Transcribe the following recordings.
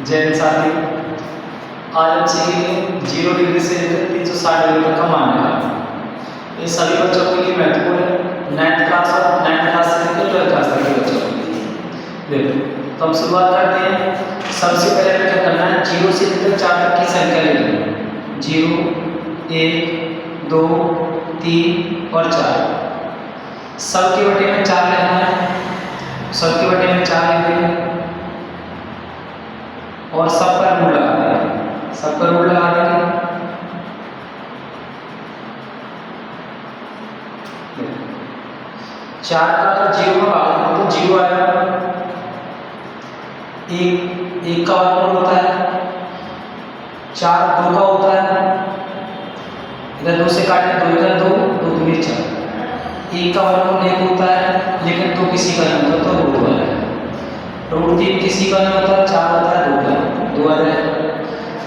जैन साथी, आज हम सीखेंगे 0 डिग्री से लेकर 360 डिग्री तक का मान निकालना। ये सभी बच्चों के लिए महत्वपूर्ण है, 9th क्लास और 9th क्लास से लेकर 12th क्लास तक के बच्चों के लिए। देखो तो हम शुरुआत करते हैं। सबसे पहले हमें क्या करना है, 0 से लेकर 4 तक की संख्या लेनी। 0, 1, 2, 3 और 4। सबके बटे में 4 लेना है, सबके बटे में 4 लिख देंगे और सब पर रूल लगा देंगे, सब पर रूल लगा देंगे। 4 का अगर 0 में भाग देंगे तो 0 आएगा। 1 का वर्गमूल होता है, 4 2 का होता है, इधर 2 से काटे 2 इधर 2, 2 दूनी 4। 1 का वर्गमूल 1 होता है, लेकिन 2 किसी का नहीं होता तो रूट वाला है। रूट 3 किसी का नहीं होता, 4 होता है, 2 का 2 आ जाएगा।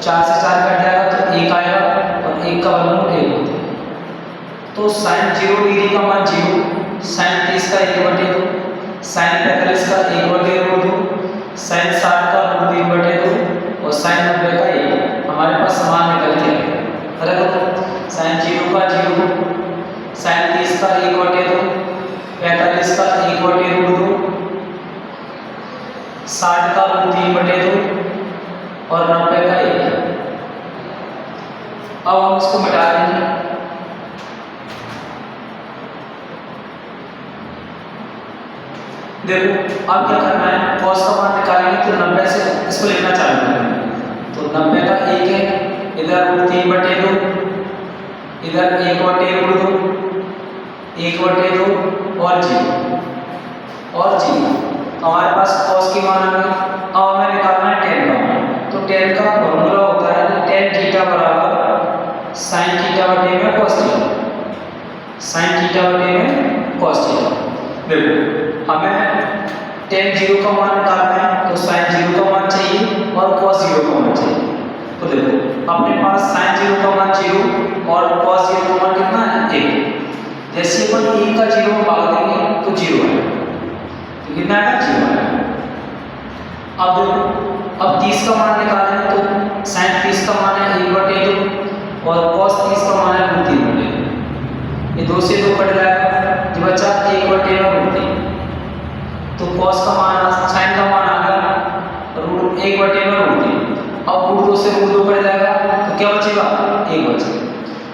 4 से 4 कट जाएगा तो 1 आएगा और 1 का वर्गमूल 1 होता है। तो sin 0 डिग्री का मान 0, sin 30 का 1/2, sin 45 का 1/2, sin 60 का √3/2 और sin 90 का 1। हमारे पास समान निकल के आएगा। sin 0 का 0, sin 30 का 1/2, 45 का 1/2, 60 का √3/2 और 90 का 1। अब हम इसको मिटा देंगे। देखो अब क्या करना है, cos का मान निकालेंगे तो 90 से इसको लिखना चालू करेंगे। तो 90 का 1 है, इधर √3/2, इधर 1/2, 1/2 और 0 और 0। हमारे पास cos की मान आ गई। अब हमें निकालना है tan का मान। तो tan का फॉर्मूला होता है tan थीटा बराबर sin थीटा बटे में cos थीटा, sin थीटा बटे में cos थीटा। देखो हमें tan 0 का मान निकालना है, तो sin 0 का मान चाहिए और cos 0 का मान चाहिए। तो देखो अपने पास sin 0 का मान 0 और cos 0 का मान कितना है, 1। जैसे अपन 1 का 0 में भाग देंगे तो 0 आएगा, तो कितना आएगा, 0 आएगा। अब देखो अब 30 का मान निकालेंगे तो sin 30 का मान है 1/2 और cos 30 का मान है √3/2। ये 2 से 2 कट जाएगा, जो बचा 1/2 और √3। तो cos का मान, sin का मान आ गया √1/2 में √3। अब √2 से √2 कट जाएगा तो क्या बचेगा, 1 बचेगा।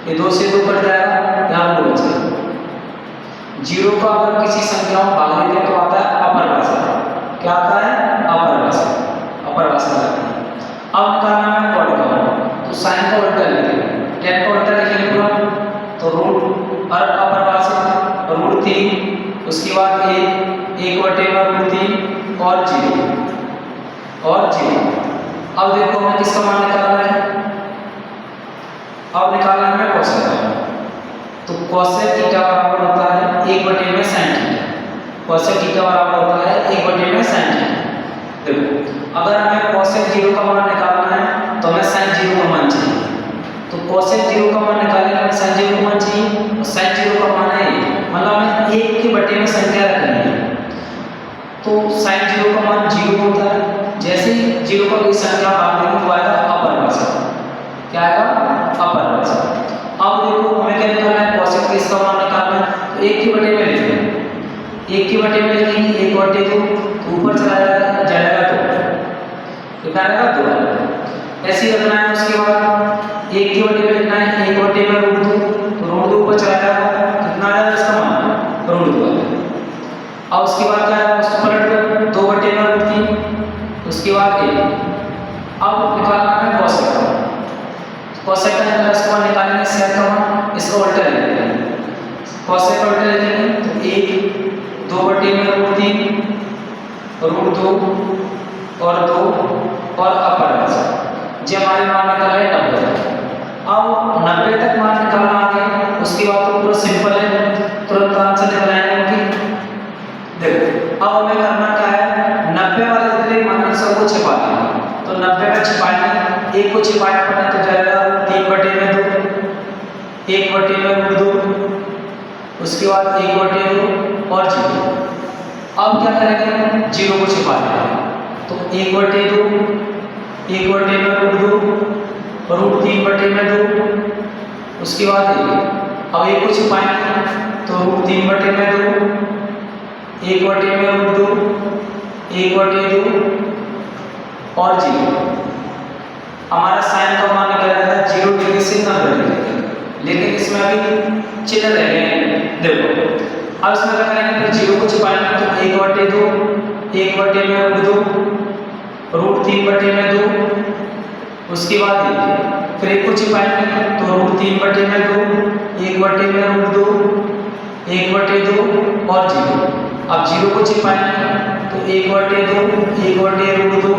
ये 2 से 2 कट जाएगा, यहाँ √2 बचेगा। 0 का अगर किसी संख्या में भाग देते हैं तो आता है अपर भाषा। क्या आता है, अपर भाषा, अपर भाषा आता है। अब निकालना है cot का मान, तो sin का उल्टा लिखेंगे, tan का उल्टा लिखेंगे पूरा, तो रूट और अपर भाषा √3, उसके बाद 1/2 √3 और 0 और 0। अब देखो हमें किसका मान निकालना है, अब निकालना है cos का मान। तो cos थीटा बराबर होता है 1/2 में sin थीटा, cos थीटा बराबर होता है 1/2 में sin थीटा। देखो अगर हमें cos 0 का मान निकालना है तो हमें sin 0 का मान चाहिए। तो cos 0 का मान निकालने के लिए sin 0 का मान चाहिए और sin 0 का मान है 1, मतलब हमें 1 के बटे में संख्या रखनी है। तो sin 0 का मान 0 होता है। जैसे ही 0 का कोई संख्या भाग देंगे तो आएगा अपर भाषा। क्या आएगा, अपर भाषा। अब देखो हमें क्या निकालना है, cos 30 का मान निकालना है, तो 1 के बटे में लिखेंगे, 1 के बटे में लिखेंगे 1/2, तो ऊपर चला जाएगा 2, कितना आएगा, 2 आएगा। ऐसे ही रखना है। उसके बाद 1 के बटे में लिखना है 1/2 में √2, तो √2 ऊपर चला जाएगा, कितना आएगा इसका मान, √2 आएगा। अब उसके बाद क्या है, उसको पलट दो, 2/2 में √3, उसके बाद 1। अब निकालना है cos का मान। cos का निकालना, इसका मान निकालेंगे sec का मान, इसका उल्टा लिख देंगे, cos का उल्टा लिख देंगे तो 1, 2/2 में √3, √2 और 2 और अपर भाषा। जो हमारे मान निकाला है 90। अब 90 तक मान निकालना आ गया, उसके बाद तो पूरा सिंपल है, तुरंत आंसर निकल आएंगे। देखो अब हमें करना क्या है, 90 वाले जितने मान सबको छिपा देंगे। तो 90 का छिपाएंगे, 1 को छिपाया अपने तो जाएगा 3/2 में 2, 1/2 में √2, उसके बाद 1/2 और 0। अब क्या करेंगे, 0 को छिपा देंगे, तो 1/2 1/2 √3/2। उसके बाद अब एक को छिपाएंगे तो √3/2, 1/2, 1/2 और 0। हमारा साइन का मान निकला था 0 डिग्री से 90 डिग्री तक, लेकिन इसमें अभी चिन्ह रह गए हैं। देखो अब इसमें क्या करेंगे, फिर 0 को छिपाएंगे तो 1/2, 1/2 √3/2। उसके बाद फिर एक को छिपाएंगे तो √3/2, 1/2, 1/2 और 0। अब 0 को छिपाएंगे तो 1/2, 1/2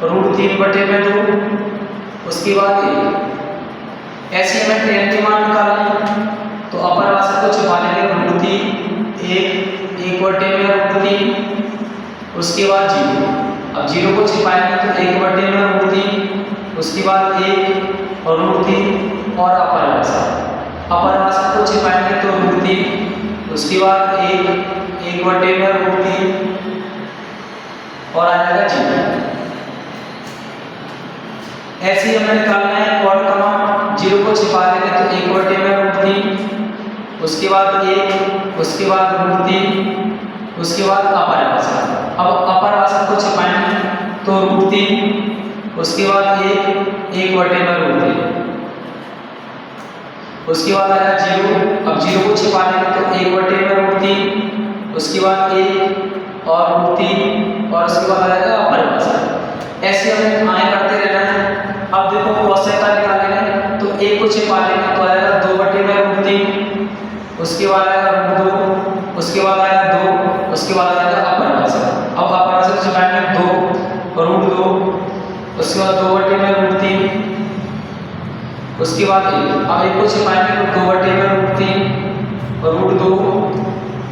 √3/2। उसके बाद ऐसे हमें tan के मान निकालना है तो अपर वासक को छिपा लेंगे √3, 1/3। उसके बाद 0, अब 0 को छिपाएंगे तो 1/3। उसके बाद 1 और √3 और अपर वासक को छिपाएंगे तो √3। उसके बाद 1/3 और आ जाएगा 0। ऐसे ही हमें निकालना है कॉर्ड का मान। 0 को छिपा देंगे तो 1/3, उसके बाद 1, उसके बाद √3, उसके बाद अपर वासक। अब अपर वासक को छिपाएंगे तो √3, उसके बाद 1/3। उसके बाद आया 0, अब 0 को छिपा देंगे तो 1/3, उसके बाद 1 और √3 और उसके बाद आएगा अपर वासक। ऐसे हमें आए करते रहना है। अब देखो कोसेक का निकालेंगे तो 1 को छिपा लेंगे तो आएगा 2/√3। उसके बाद आएगा √2, उसके बाद आएगा 2, उसके बाद आएगा अपर वासक। अब अपर वासक छिपाएंगे 2 √2, उसके बाद 2/√3। उसके बाद अब 1 को छिपाएंगे तो 2/√3 √2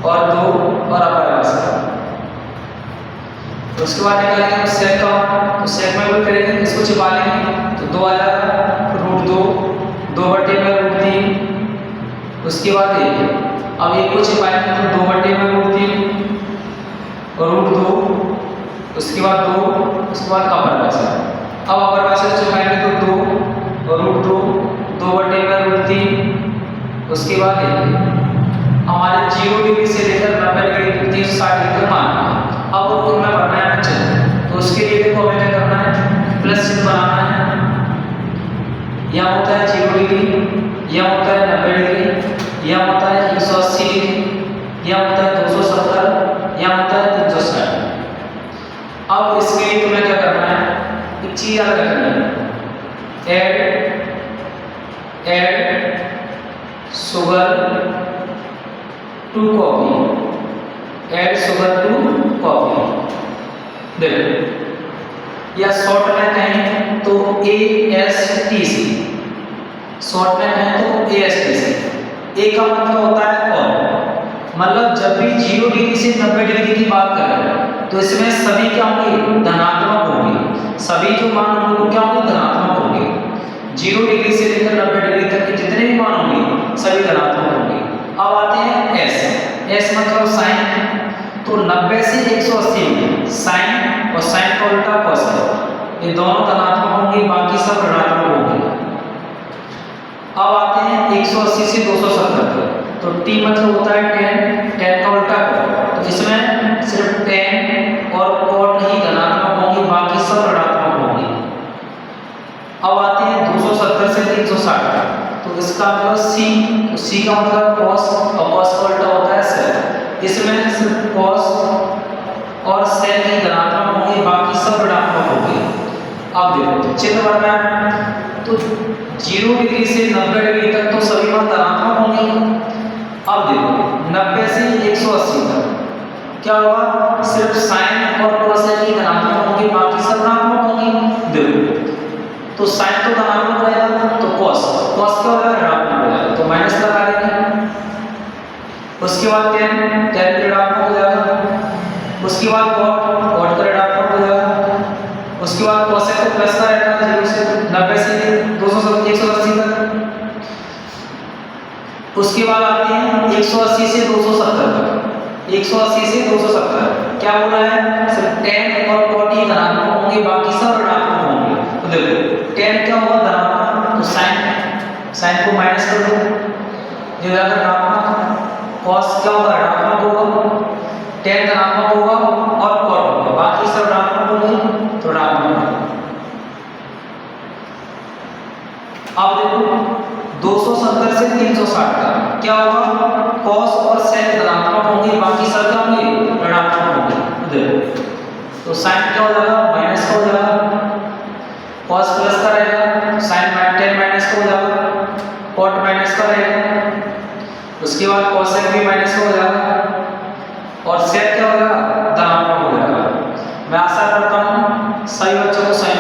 और 2 और अपर वासक। उसके बाद निकालेंगे सेक का मान, तो सेक में भी करेंगे, इसको छिपा लेंगे तो 2 आ जाएगा √2, 2/√3। उसके बाद अब 1 को छिपाएंगे तो 2/√3 √2, उसके बाद 2, उसके बाद अपर वासक। अब अपर वासक छिपाएंगे तो 2 √2, 2/√3। उसके बाद हमारे 0 डिग्री से लेकर 90 डिग्री 360 डिग्री तक मान। अब उनमें भरना है चिन्ह, तो उसके लिए देखो हमें क्या करना है, प्लस चिन्ह बनाना है। यहाँ होता है 0 डिग्री, यहाँ होता है 90 डिग्री, यहाँ होता है 180 डिग्री, यहाँ होता है 270, यहाँ होता है 360। अब इसके लिए तुम्हें क्या करना है, एक चीज याद रखनी है, add sugar to coffee, add sugar to coffee. देखो या शॉर्ट में कहें तो ASTC, शॉर्ट में कहें तो ASTC। ए का मतलब होता है और, मतलब जब भी 0 डिग्री से 90 डिग्री की बात करें तो इसमें सभी क्या होंगे, धनात्मक होंगे। सभी जो मान होंगे वो क्या होंगे, धनात्मक होंगे। 0 डिग्री से लेकर 90 डिग्री तक के जितने भी मान होंगे सभी धनात्मक होंगे। अब आते हैं एस मतलब साइन। तो 90 से 180 में साइन और साइन का उल्टा कॉस, ये दोनों धनात्मक होंगे, बाकी सब ऋणात्मक होंगे। अब आते हैं 180 से 270 तक, तो टी मतलब होता है tan का उल्टा कॉट, तो इसमें सिर्फ tan और कॉट नहीं धनात्मक होंगे, बाकी सब ऋणात्मक होंगे। अब आते हैं 270 से 360 तक, तो इसका मतलब सी का मतलब cos और cos का उल्टा होता है sin। इसमें सिर्फ cos और sin ही धनात्मक होंगे, बाकी सब ऋणात्मक होंगे। अब देखो चिन्ह बनना है तो 0 डिग्री से 90 डिग्री तक तो सभी मान धनात्मक होंगे। अब देखो 90 से 180 तक क्या होगा, सिर्फ साइन और cos ही धनात्मक होंगे, बाकी सब ऋणात्मक होंगे। देखो तो साइन तो धनात्मक रहेगा तो cos क्या होगा, ऋणात्मक हो जाएगा, तो माइनस लगा देंगे। उसके बाद tan ऋणात्मक हो जाएगा। उसके बाद cot का ऋणात्मक हो जाएगा। उसके बाद cos तो प्लस का रहेगा 0 से 90 से 180 तक। उसके बाद आते हैं 180 से 270 तक। 180 से 270 क्या बोला है, सिर्फ tan और cot ही धनात्मक होंगे, बाकी सब ऋणात्मक साइन को माइनस कर दो, जो अगर ऋणात्मक cos क्या होगा, ऋणात्मक होगा, tan धनात्मक होगा और cot होगा, बाकी सब ऋणात्मक हो गए तो ऋणात्मक होगा। अब देखो 270 से 360 का क्या होगा, cos और sin धनात्मक होंगे, बाकी सब क्या होंगे, ऋणात्मक होंगे। देखो तो sin क्या हो जाएगा, माइनस का हो जाएगा, cos प्लस का रहेगा, sin tan माइनस का हो जाएगा, cot माइनस का रहेगा, उसके बाद cosec भी माइनस का हो जाएगा और sec क्या हो जाएगा, धनात्मक हो जाएगा। मैं आशा करता हूँ सभी बच्चों को समझ